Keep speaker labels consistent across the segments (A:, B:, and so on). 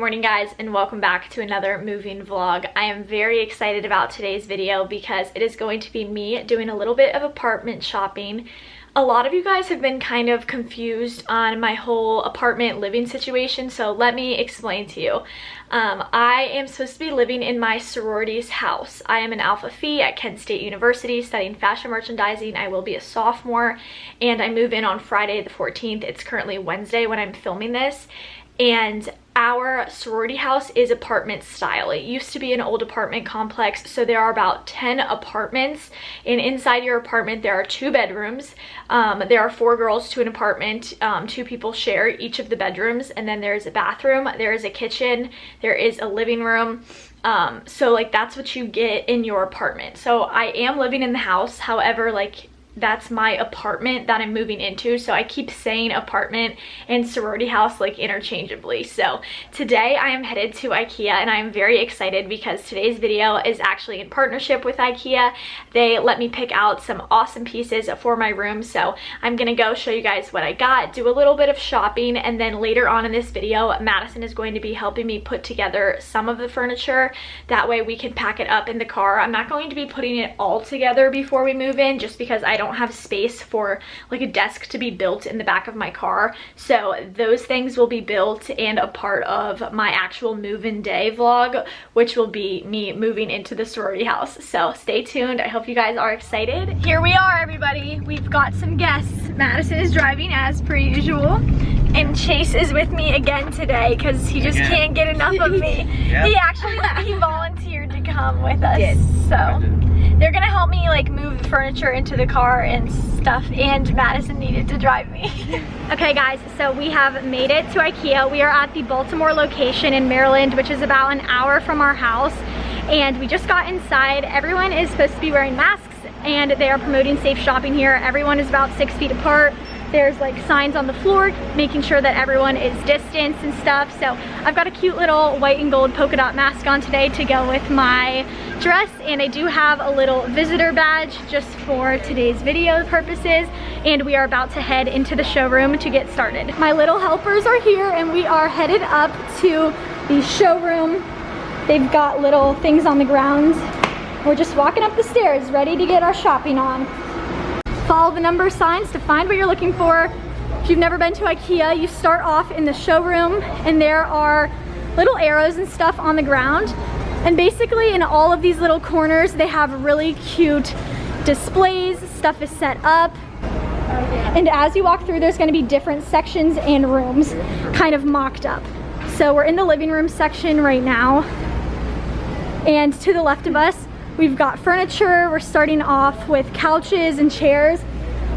A: Morning guys, and welcome back to another moving vlog. I am very excited about today's video because it is going to be me doing a little bit of apartment shopping. A lot of you guys have been kind of confused on my whole apartment living situation, so let me explain to you. I am supposed to be living in my sorority's house. I am an Alpha Phi at Kent State University studying fashion merchandising. I will be a sophomore and I move in on Friday the 14th. It's currently Wednesday when I'm filming this. And our sorority house is apartment style. It used to be an old apartment complex, so there are about 10 apartments, and inside your apartment there are 2 bedrooms. There are 4 girls to an apartment. 2 people share each of the bedrooms, and then there's a bathroom, there is a kitchen, there is a living room. So like that's what you get in your apartment. So I am living in the house, however, like that's my apartment that I'm moving into, so I keep saying apartment and sorority house like interchangeably. So today I am headed to IKEA and I'm very excited because today's video is actually in partnership with IKEA. They let me pick out some awesome pieces for my room, so I'm gonna go show you guys what I got, do a little bit of shopping, and then later on in this video Madison is going to be helping me put together some of the furniture. That way we can pack it up in the car. I'm not going to be putting it all together before we move in just because I don't have space for like a desk to be built in the back of my car, so those things will be built and a part of my actual move-in day vlog, which will be me moving into the sorority house. So stay tuned. I hope you guys are excited. Here we are, everybody. We've got some guests. Madison is driving as per usual, and Chase is with me again today because he just can't get enough of me. Yep. He volunteered to come with us. So they're gonna help me like move the furniture into the car and stuff, and Madison needed to drive me. Okay guys, so we have made it to IKEA. We are at the Baltimore location in Maryland, which is about an hour from our house, and we just got inside. Everyone is supposed to be wearing masks and they are promoting safe shopping here. Everyone is about 6 feet apart. There's like signs on the floor making sure that everyone is distanced and stuff. So I've got a cute little white and gold polka dot mask on today to go with my dress, and I do have a little visitor badge just for today's video purposes, and we are about to head into the showroom to get started. My little helpers are here and we are headed up to the showroom. They've got little things on the ground. We're just walking up the stairs ready to get our shopping on. Follow the number signs to find what you're looking for. If you've never been to IKEA, you start off in the showroom and there are little arrows and stuff on the ground. And basically in all of these little corners, they have really cute displays. Stuff is set up. And as you walk through, there's gonna be different sections and rooms kind of mocked up. So we're in the living room section right now. And to the left of us, we've got furniture. We're starting off with couches and chairs.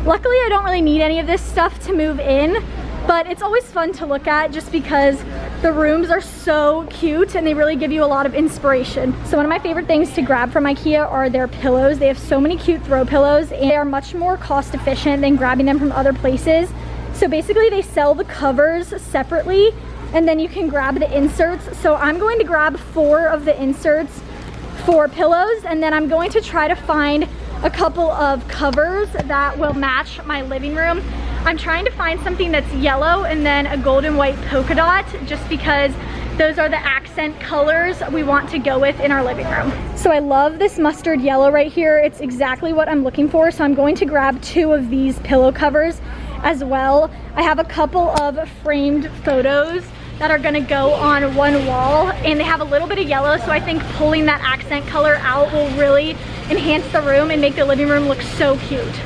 A: Luckily, I don't really need any of this stuff to move in, but it's always fun to look at just because the rooms are so cute and they really give you a lot of inspiration. So one of my favorite things to grab from IKEA are their pillows. They have so many cute throw pillows and they are much more cost efficient than grabbing them from other places. So basically they sell the covers separately and then you can grab the inserts. So I'm going to grab 4 of the inserts for pillows, and then I'm going to try to find a couple of covers that will match my living room. I'm trying to find something that's yellow and then a gold and white polka dot, just because those are the accent colors we want to go with in our living room. So I love this mustard yellow right here. It's exactly what I'm looking for, so I'm going to grab 2 of these pillow covers as well. I have a couple of framed photos that are gonna go on one wall, and they have a little bit of yellow, so I think pulling that accent color out will really enhance the room and make the living room look so cute.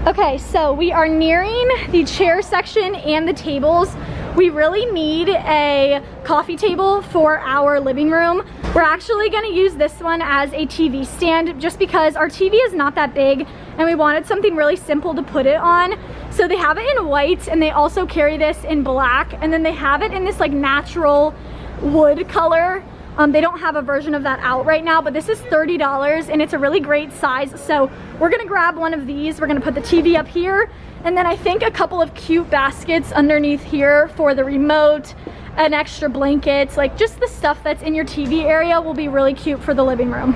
A: Okay, so we are nearing the chair section and the tables. We really need a coffee table for our living room. We're actually gonna use this one as a TV stand just because our TV is not that big and we wanted something really simple to put it on. So they have it in white and they also carry this in black, and then they have it in this like natural wood color. They don't have a version of that out right now, but this is $30 and it's a really great size. So we're gonna grab one of these. We're gonna put the TV up here, and then I think a couple of cute baskets underneath here for the remote, an extra blanket, like just the stuff that's in your TV area will be really cute for the living room.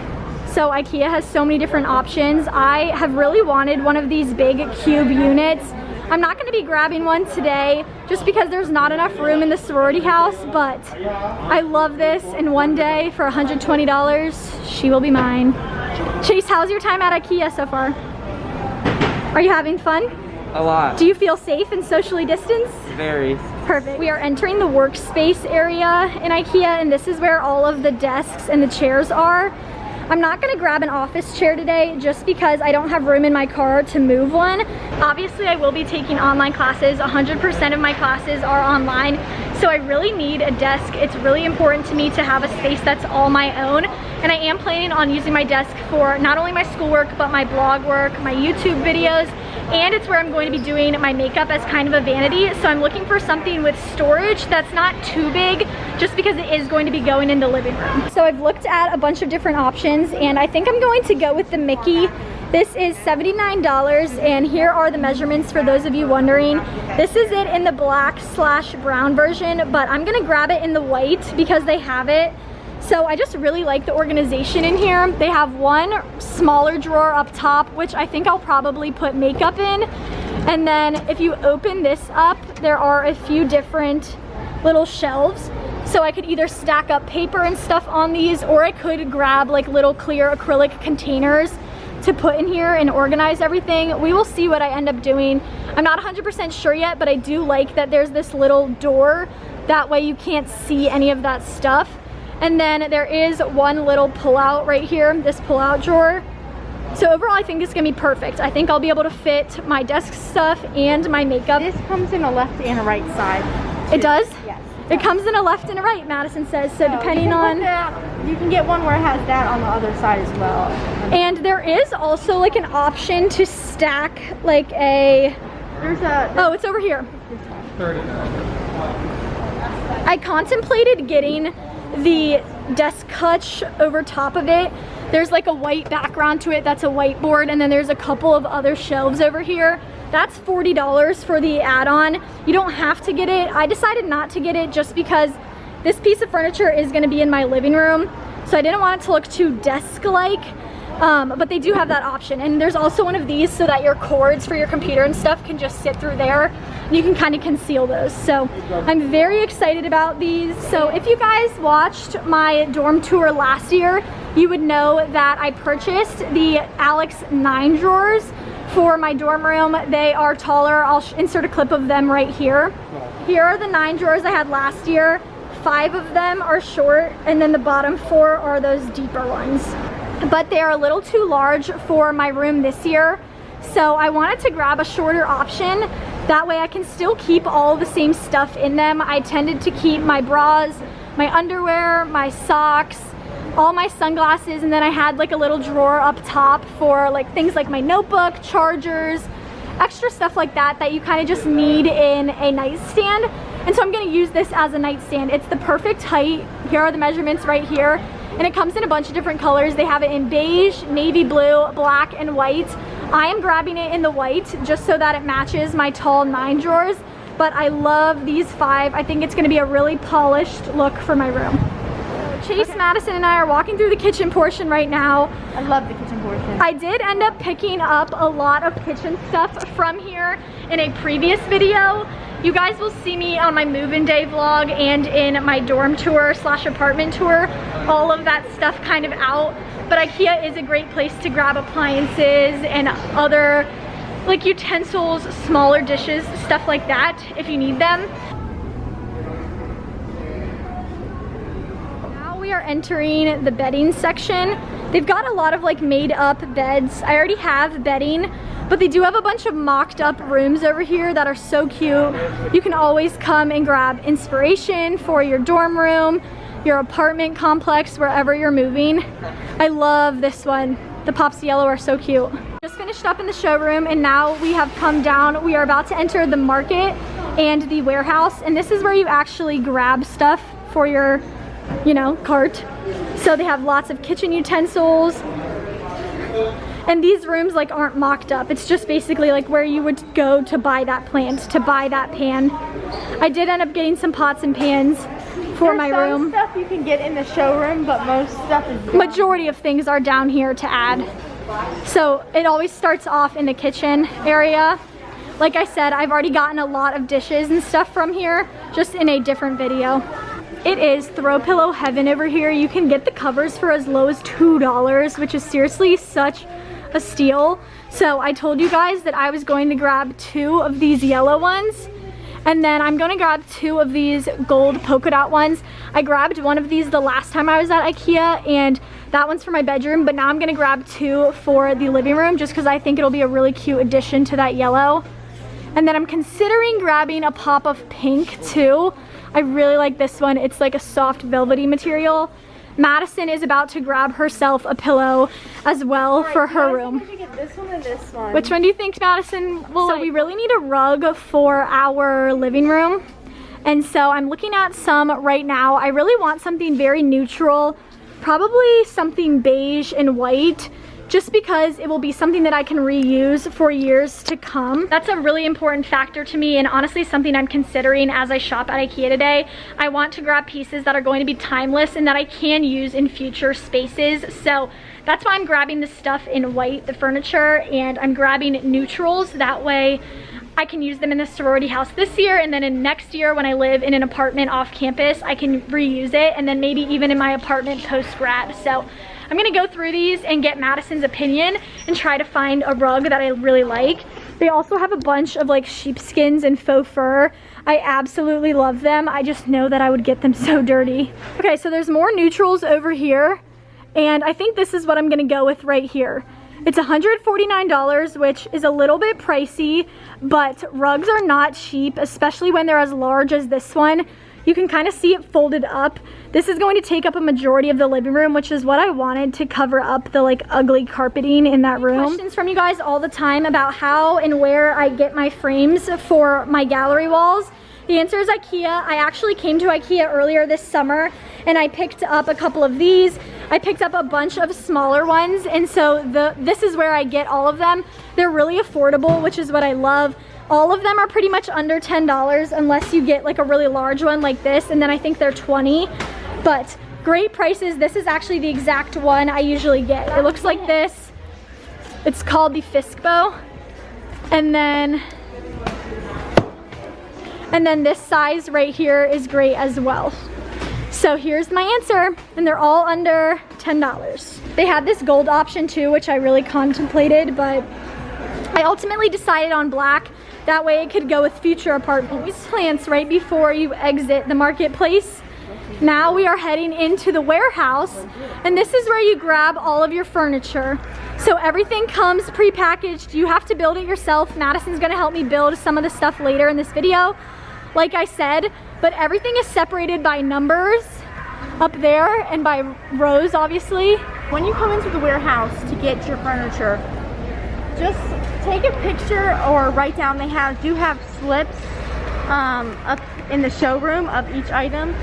A: So IKEA has so many different options. I have really wanted one of these big cube units.
B: I'm not going to be grabbing one today just because there's not enough room in the sorority house, but I love this, and one day for $120, she will be mine. Chase, how's your time at IKEA so far? Are you having fun?
C: A lot.
B: Do you feel safe and socially distanced?
C: Very.
B: Perfect. We are entering the workspace area in IKEA, and this is where all of the desks and the chairs are. I'm not gonna grab an office chair today just because I don't have room in my car to move one. Obviously, I will be taking online classes. 100% of my classes are online, so I really need a desk. It's really important to me to have a space that's all my own, and I am planning on using my desk for not only my schoolwork, but my blog work, my YouTube videos, and it's where I'm going to be doing my makeup as kind of a vanity. So I'm looking for something with storage that's not too big, just because it is going to be going in the living room. So I've looked at a bunch of different options, and I think I'm going to go with the Mickey. This is $79, and here are the measurements for those of you wondering. This is it in the black/brown version, but I'm gonna grab it in the white because they have it. So I just really like the organization in here. They have one smaller drawer up top, which I think I'll probably put makeup in. And then if you open this up, there are a few different little shelves. So I could either stack up paper and stuff on these, or I could grab like little clear acrylic containers to put in here and organize everything. We will see what I end up doing. I'm not 100% sure yet, but I do like that there's this little door. That way you can't see any of that stuff. And then there is one little pull-out right here, this pull-out drawer. So overall, I think this is gonna be perfect. I think I'll be able to fit my desk stuff and my makeup.
D: This comes in a left and a right side.
B: It does?
D: Yes.
B: It comes in a left and a right, Madison says. So depending on...
D: You can get one where it has that on the other side as well.
B: And there is also like an option to stack like a... Oh, it's over here. I contemplated getting the desk hutch over top of it. There's like a white background to it that's a whiteboard, and then there's a couple of other shelves over here. That's $40 for the add-on. You don't have to get it. I decided not to get it just because this piece of furniture is gonna be in my living room, so I didn't want it to look too desk-like. But they do have that option, and there's also one of these so that your cords for your computer and stuff can just sit through there, and you can kind of conceal those. So I'm very excited about these. So if you guys watched my dorm tour last year, you would know that I purchased the Alex 9 drawers for my dorm room. They are taller. I'll insert a clip of them right here. Here are the 9 drawers I had last year. 5 of them are short, and then the bottom 4 are those deeper ones. But they are a little too large for my room this year, so I wanted to grab a shorter option. That way I can still keep all the same stuff in them. I tended to keep my bras, my underwear, my socks, all my sunglasses, and then I had like a little drawer up top for like things like my notebook, chargers, extra stuff like that that you kind of just need in a nightstand. And so I'm going to use this as a nightstand. It's the perfect height. Here are the measurements right here. And it comes in a bunch of different colors. They have it in beige, navy blue, black, and white. I am grabbing it in the white just so that it matches my tall 9 drawers, but I love these 5. I think it's gonna be a really polished look for my room. Chase, Madison, and I are walking through the kitchen portion right now.
D: I love the kitchen portion.
B: I did end up picking up a lot of kitchen stuff from here in a previous video. You guys will see me on my move-in day vlog and in my dorm tour / apartment tour, all of that stuff kind of out. But IKEA is a great place to grab appliances and other like utensils, smaller dishes, stuff like that if you need them. Now we are entering the bedding section. They've got a lot of like made up beds. I already have bedding, but they do have a bunch of mocked up rooms over here that are so cute. You can always come and grab inspiration for your dorm room, your apartment complex, wherever you're moving. I love this one. The pops yellow are so cute. Just finished up in the showroom, and now we have come down. We are about to enter the market and the warehouse, and this is where you actually grab stuff for your, you know, cart. So they have lots of kitchen utensils. And these rooms like aren't mocked up. It's just basically like where you would go to buy that plant, to buy that pan. I did end up getting some pots and pans for my room.
D: There's some stuff you can get in the showroom, but most stuff is down.
B: Majority of things are down here to add. So it always starts off in the kitchen area. Like I said, I've already gotten a lot of dishes and stuff from here, just in a different video. It is throw pillow heaven over here. You can get the covers for as low as $2, which is seriously such a steal. So I told you guys that I was going to grab 2 of these yellow ones, and then I'm gonna grab 2 of these gold polka dot ones. I grabbed one of these the last time I was at IKEA, and that one's for my bedroom, but now I'm gonna grab 2 for the living room just because I think it'll be a really cute addition to that yellow. And then I'm considering grabbing a pop of pink too. I really like this one. It's like a soft velvety material. Madison is about to grab herself a pillow as well for her room.
D: I think I should get this one or this one.
B: Which one do you think, Madison? Well, so we really need a rug for our living room. And so I'm looking at some right now. I really want something very neutral, probably something beige and white, just because it will be something that I can reuse for years to come. That's a really important factor to me, and honestly something I'm considering as I shop at IKEA today. I want to grab pieces that are going to be timeless and that I can use in future spaces. So that's why I'm grabbing the stuff in white, the furniture, and I'm grabbing neutrals. That way I can use them in the sorority house this year, and then in next year when I live in an apartment off campus, I can reuse it, and then maybe even in my apartment post-grad. So I'm gonna go through these and get Madison's opinion and try to find a rug that I really like. They also have a bunch of like sheepskins and faux fur. I absolutely love them. I just know that I would get them so dirty. Okay, so there's more neutrals over here, and I think this is what I'm gonna go with right here. It's $149, which is a little bit pricey, but rugs are not cheap, especially when they're as large as this one. You can kind of see it folded up. This is going to take up a majority of the living room, which is what I wanted to cover up the like ugly carpeting in that room. Questions from you guys all the time about how and where I get my frames for my gallery walls. The answer is IKEA. I actually came to IKEA earlier this summer and I picked up a couple of these. I picked up a bunch of smaller ones, and so this is where I get all of them. They're really affordable, which is what I love. All of them are pretty much under $10 unless you get like a really large one like this, and then I think they're 20, but great prices. This is actually the exact one I usually get. It looks like this. It's called the Fiskbo, and then this size right here is great as well. So here's my answer, and they're all under $10. They had this gold option too, which I really contemplated, but I ultimately decided on black. That way it could go with future apartments. These plants right before you exit the marketplace. Now we are heading into the warehouse, and this is where you grab all of your furniture. So everything comes pre-packaged. You have to build it yourself. Madison's gonna help me build some of the stuff later in this video, like I said, but everything is separated by numbers up there and by rows, obviously.
D: When you come into the warehouse to get your furniture, just take a picture or write down. They do have slips up in the showroom of each item,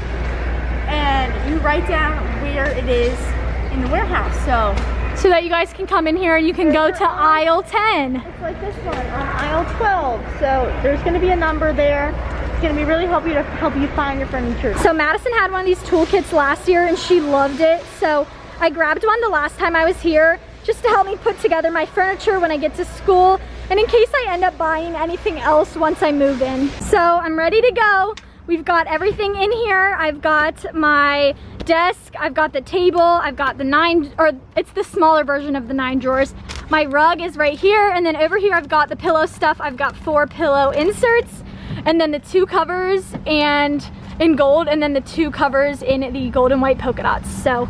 D: and you write down where it is in the warehouse, so
B: that you guys can come in here and you can go to aisle 10.
D: It's like this one on aisle 12. So there's going to be a number there. It's going to be really help you find your furniture.
B: So Madison had one of these toolkits last year and she loved it. So I grabbed one the last time I was here just to help me put together my furniture when I get to school, and in case I end up buying anything else once I move in. So I'm ready to go. We've got everything in here. I've got my desk, I've got the table, I've got the it's the smaller version of the 9 drawers. My rug is right here, and then over here I've got the pillow stuff. I've got 4 pillow inserts, and then the 2 covers and in gold, and then the 2 covers in the gold and white polka dots. So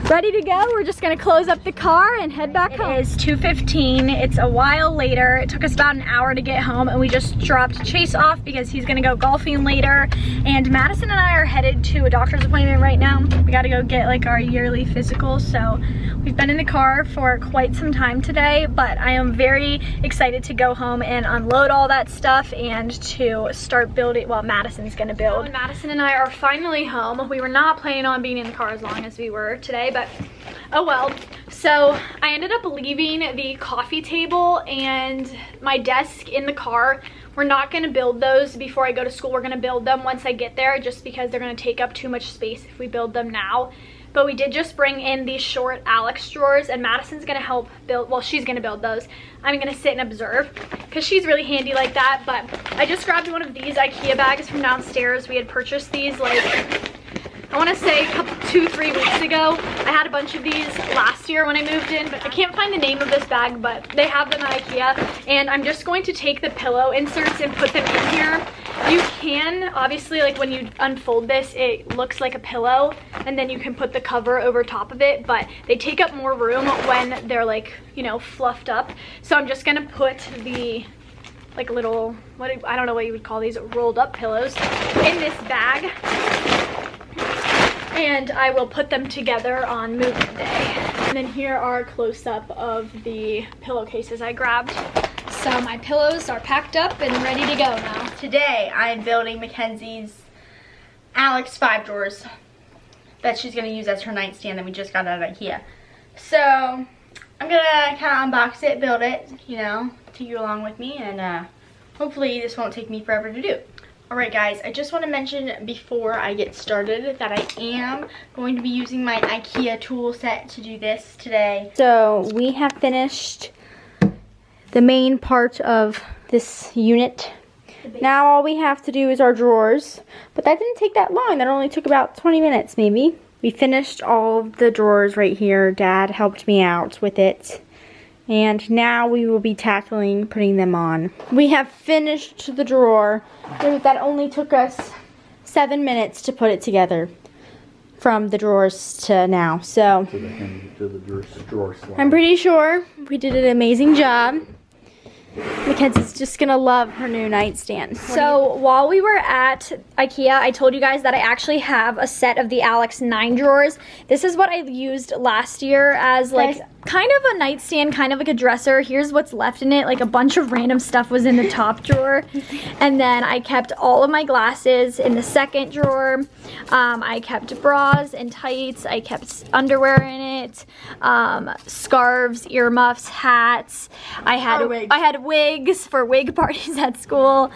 B: ready to go. We're just gonna close up the car and head back home. It is 2:15. It's a while later. It took us about an hour to get home, and we just dropped Chase off because he's gonna go golfing later. And Madison and I are headed to a doctor's appointment right now. We gotta go get like our yearly physical. So we've been in the car for quite some time today, but I am very excited to go home and unload all that stuff and to start building. Well, Madison's gonna build. So Madison and I are finally home. We were not planning on being in the car as long as we were today, but oh well. So I ended up leaving the coffee table and my desk in the car. We're not going to build those before I go to school. We're going to build them once I get there, just because they're going to take up too much space if we build them now.
A: but we did just bring in these short Alex drawers, and Madison's gonna help build, well, she's gonna build those. I'm gonna sit and observe because she's really handy like that. But I just grabbed one of these IKEA bags from downstairs. We had purchased these like, I want to say 2-3 weeks ago. I had a bunch of these last year when I moved in, but I can't find the name of this bag, but they have them at IKEA. And I'm just going to take the pillow inserts and put them in here. You can, obviously, like when you unfold this, it looks like a pillow, and then you can put the cover over top of it, but they take up more room when they're like, you know, fluffed up. So I'm just gonna put the like little, I don't know what you would call these, rolled up pillows in this bag. And I will put them together on moving day. And then here are a close-up of the pillowcases I grabbed. So my pillows are packed up and ready to go now.
D: Today I'm building Mackenzie's Alex 5 drawers that she's going to use as her nightstand that we just got out of IKEA. So I'm going to kind of unbox it, build it, you know, take you along with me, and hopefully this won't take me forever to do. Alright guys, I just want to mention before I get started that I am going to be using my IKEA tool set to do this today. So we have finished the main part of this unit. Now all we have to do is our drawers, but that didn't take that long. That only took about 20 minutes maybe. We finished all of the drawers right here. Dad helped me out with it. And now we will be tackling putting them on. We have finished the drawer. That only took us 7 minutes to put it together from the drawers to now. So
C: to the drawer slide.
D: I'm pretty sure we did an amazing job. Mackenzie's just gonna love her new nightstand.
A: So while we were at IKEA, I told you guys that I actually have a set of the Alex 9 drawers. This is what I used last year as like kind of a nightstand, kind of like a dresser. Here's what's left in it. Like a bunch of random stuff was in the top drawer. And then I kept all of my glasses in the second drawer. I kept bras and tights. I kept underwear in it. Scarves, earmuffs, hats. I had wigs for wig parties at school.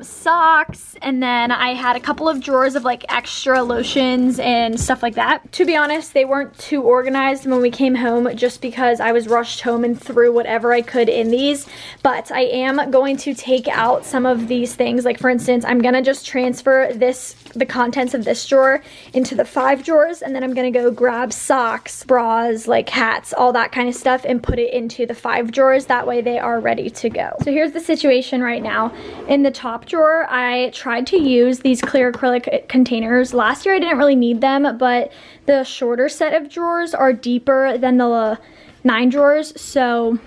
A: Socks. And then I had a couple of drawers of like extra lotions and stuff like that. To be honest, they weren't too organized when we came home, just because I was rushed home and threw whatever I could in these. But I am going to take out some of these things. Like for instance, I'm gonna just transfer the contents of this drawer into the 5 drawers, and then I'm gonna go grab socks, bras, like hats, all that kind of stuff, and put it into the 5 drawers. That way they are ready to go. So here's the situation right now. In the top drawer, I tried to use these clear acrylic containers. Last year I didn't really need them, but the shorter set of drawers are deeper than the 9 drawers, so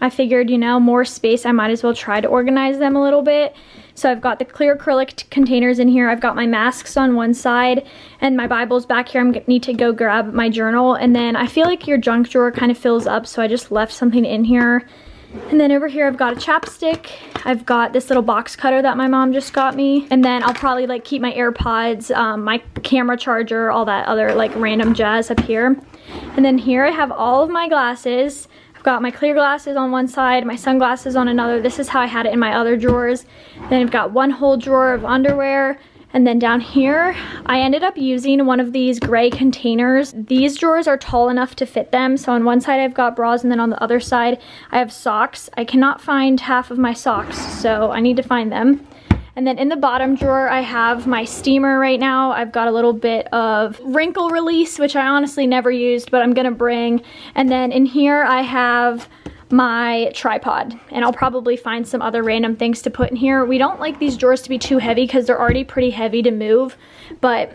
A: I figured, you know, more space, I might as well try to organize them a little bit. So I've got the clear acrylic containers in here. I've got my masks on one side and my Bible's back here. I need to go grab my journal, and then I feel like your junk drawer kind of fills up, so I just left something in here. And then over here I've got a chapstick. I've got this little box cutter that my mom just got me. And then I'll probably like keep my AirPods, my camera charger, all that other like random jazz up here. And then here I have all of my glasses. I've got my clear glasses on one side, my sunglasses on another. This is how I had it in my other drawers. Then I've got one whole drawer of underwear. And then down here, I ended up using one of these gray containers. These drawers are tall enough to fit them. So on one side I've got bras, and then on the other side I have socks. I cannot find half of my socks, so I need to find them. And then in the bottom drawer, I have my steamer right now. I've got a little bit of wrinkle release, which I honestly never used, but I'm gonna bring. And then in here I have my tripod, and I'll probably find some other random things to put in here. We don't like these drawers to be too heavy because they're already pretty heavy to move, but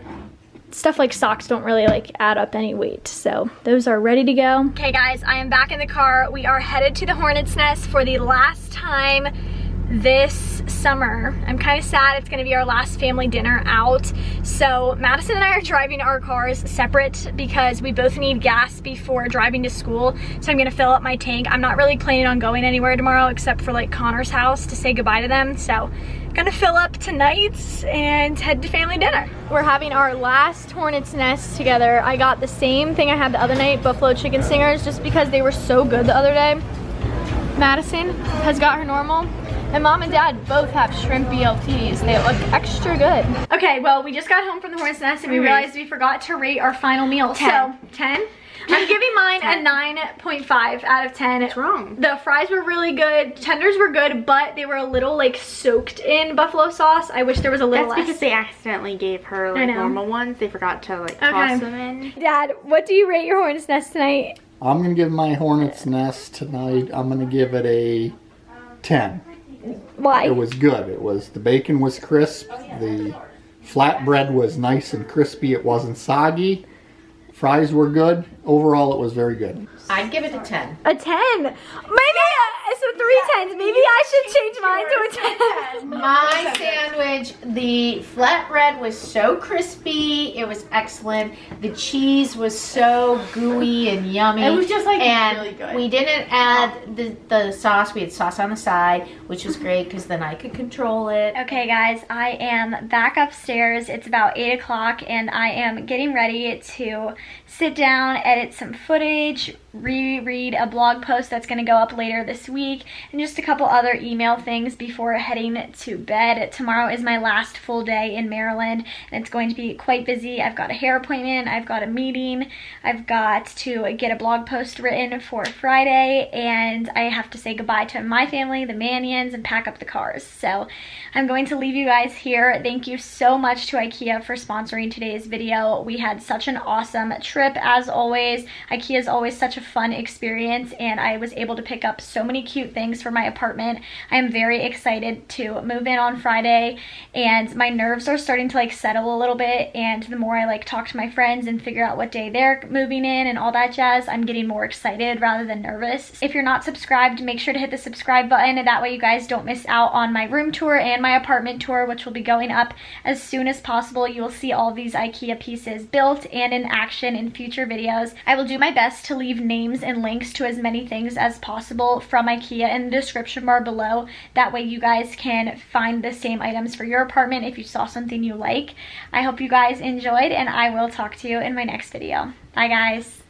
A: stuff like socks don't really like add up any weight. So those are ready to go. Okay guys, I am back in the car. We are headed to the Hornet's Nest for the last time this summer. I'm kind of sad it's gonna be our last family dinner out. So Madison and I are driving our cars separate because we both need gas before driving to school. So I'm gonna fill up my tank. I'm not really planning on going anywhere tomorrow except for like Connor's house to say goodbye to them. So I'm gonna fill up tonight and head to family dinner. We're having our last Hornet's Nest together. I got the same thing I had the other night, buffalo chicken singers, just because they were so good the other day. Madison has got her normal.
B: And Mom and Dad both have shrimp BLTs. They look extra good.
A: Okay, well, we just got home from the Hornet's Nest and we realized we forgot to rate our final meal.
D: 10.
A: So, 10? I'm giving mine
D: 10.
A: a 9.5 out of 10.
D: What's wrong?
A: The fries were really good. Tenders were good, but they were a little like soaked in buffalo sauce. I wish there was a little
D: That's
A: less.
D: because they accidentally gave her like normal ones. They forgot to like toss them in.
B: Dad, what do you rate your Hornet's Nest tonight?
C: I'm going to give my Hornet's Nest tonight, I'm going to give it a 10.
B: Why?
C: It was good. The bacon was crisp. The flatbread was nice and crispy. It wasn't soggy. Fries were good. Overall, it was very good.
E: I'd give it a 10.
B: A 10. Maybe, so 3 10s. Maybe I should change mine to a 10.
E: My sandwich, the flatbread was so crispy. It was excellent. The cheese was so gooey and yummy.
D: It was just like
E: and
D: really good.
E: We didn't add the sauce. We had sauce on the side, which was great because then I could control it.
A: Okay guys, I am back upstairs. It's about 8 o'clock and I am getting ready to sit down, edit some footage, reread a blog post that's going to go up later this week, and just a couple other email things before heading to bed. Tomorrow is my last full day in Maryland and it's going to be quite busy. I've got a hair appointment, I've got a meeting, I've got to get a blog post written for Friday, and I have to say goodbye to my family, the Manions, and pack up the cars. So I'm going to leave you guys here. Thank you so much to IKEA for sponsoring today's video. We had such an awesome trip as always. IKEA is always such a fun experience and I was able to pick up so many cute things for my apartment. I am very excited to move in on Friday and my nerves are starting to like settle a little bit, and the more I like talk to my friends and figure out what day they're moving in and all that jazz, I'm getting more excited rather than nervous. If you're not subscribed, make sure to hit the subscribe button, and that way you guys don't miss out on my room tour and my apartment tour, which will be going up as soon as possible. You will see all these IKEA pieces built and in action in future videos. I will do my best to leave names and links to as many things as possible from IKEA in the description bar below. That way you guys can find the same items for your apartment if you saw something you like. I hope you guys enjoyed and I will talk to you in my next video. Bye guys.